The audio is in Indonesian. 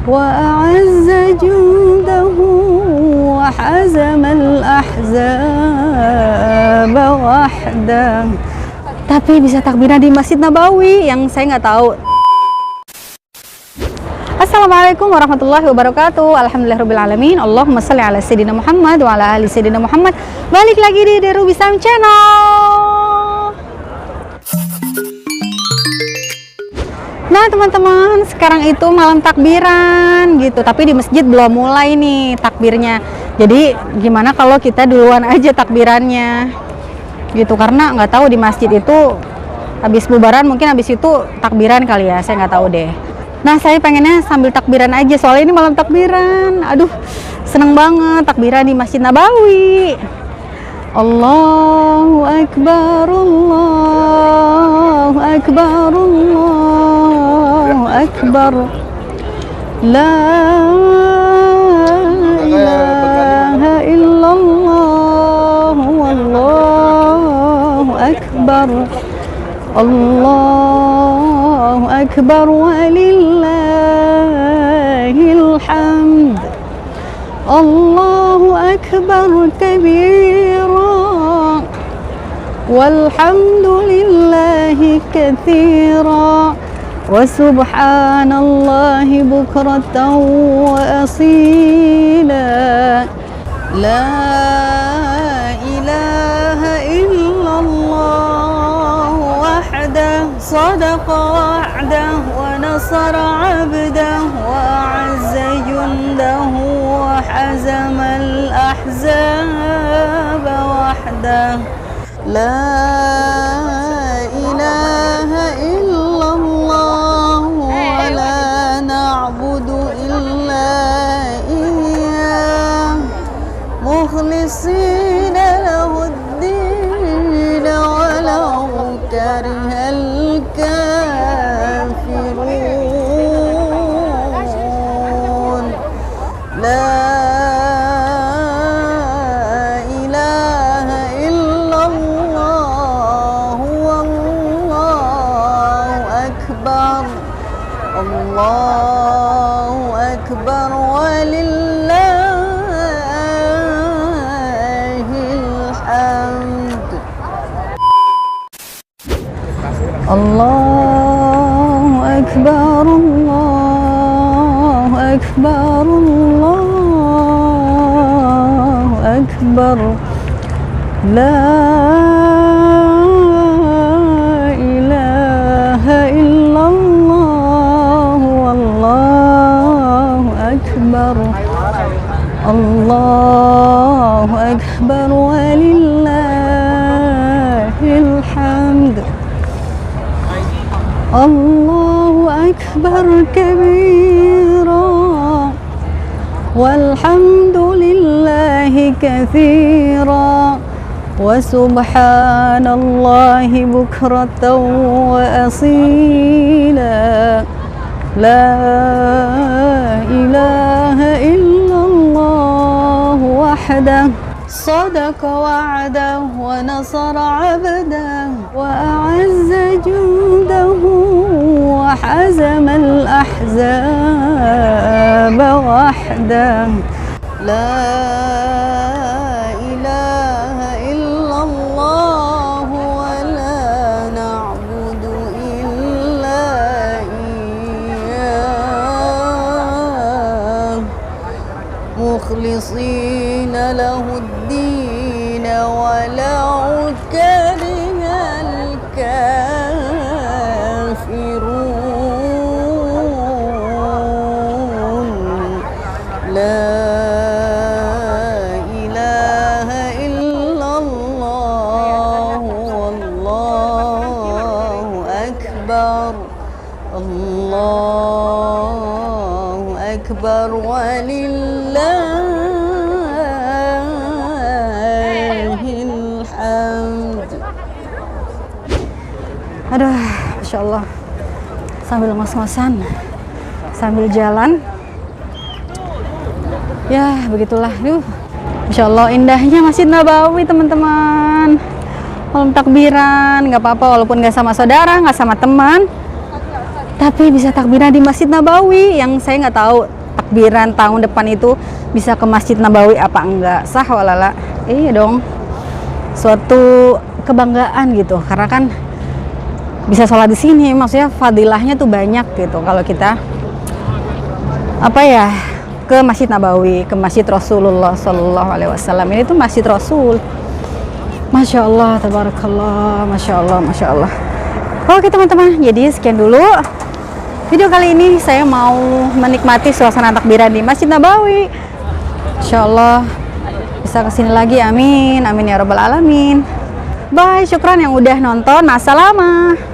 وأعز جنده وحزم الأحزاب وحده. Tapi bisa takbiran di Masjid Nabawi yang saya nggak tahu. Assalamualaikum warahmatullahi wabarakatuh. Alhamdulillahirrabbilalamin. Allahumma sholli ala Sayyidina Muhammad wa ala ali Sayyidina Muhammad. Balik lagi di Deru Bisam Channel. Nah teman-teman, sekarang itu malam takbiran gitu, tapi di masjid belum mulai nih takbirnya. Jadi gimana kalau kita duluan aja takbirannya gitu, karena nggak tahu di masjid itu habis bubaran mungkin habis itu takbiran kali ya, saya nggak tahu deh. Nah saya pengennya sambil takbiran aja, soalnya ini malam takbiran. Aduh seneng banget takbiran di Masjid Nabawi. Allahu Akbar, Allahu Akbar, Allahu Akbar. La ilaha illallah, wallahu akbar. Allahu akbar walillahil hamd. Allahu akbar kabira walhamdulillahi katsira wa subhanallahi bukratan wa asila. La ilaha illallah wahdah sadaqa wa'dah wa nasara 'abdah wa 'azza jundahu wa hazama al-ahzaba wahdah. La ilaha illallah wa la na'budu illa iyyah mukhlisina lahu ad-din walau karihal kafirun. La Allahu Akbar walillahil hamd. Allahu Akbar, Allahu Akbar, Allahu Akbar. La ilaha illallah, wallahu akbar. Allahu akbar walillahil hamd. Allahu akbar kabira walhamdulillahi katsira wa subhanallahi bukratan wa asila. La ilaha illallah wahdah sadaqa wa'dah wa nasara 'abdah wa a'azza jundahu wa hazama al-ahzaba wahdah. La ilaha illallah wa la na'budu illa iyyah mukhlisina lahu ad-din walau karihal kafirun. La ilaha illallah wallahu akbar. Allahu akbar walillahil hamd. Aduh, Masya Allah, sambil ngos-ngosan, sambil jalan, ya begitulah. Masya Allah indahnya Masjid Nabawi teman-teman. Malam takbiran, nggak apa-apa walaupun nggak sama saudara, nggak sama teman, tapi bisa takbiran di Masjid Nabawi, yang saya nggak tahu takbiran tahun depan itu bisa ke Masjid Nabawi apa enggak. Sah walala? Iya dong, suatu kebanggaan gitu, karena kan bisa sholat di sini, maksudnya fadilahnya tuh banyak gitu kalau kita apa ya, ke Masjid Nabawi, ke Masjid Rasulullah Shallallahu Alaihi Wasallam. Ini tuh Masjid Rasul. Masya Allah, tabarakallah, masya Allah, masya Allah. Oke teman-teman, jadi sekian dulu video kali ini. Saya mau menikmati suasana takbiran di Masjid Nabawi. Insya Allah bisa kesini lagi, amin, amin ya rabbal alamin. Bye, syukran yang udah nonton. Assalamualaikum.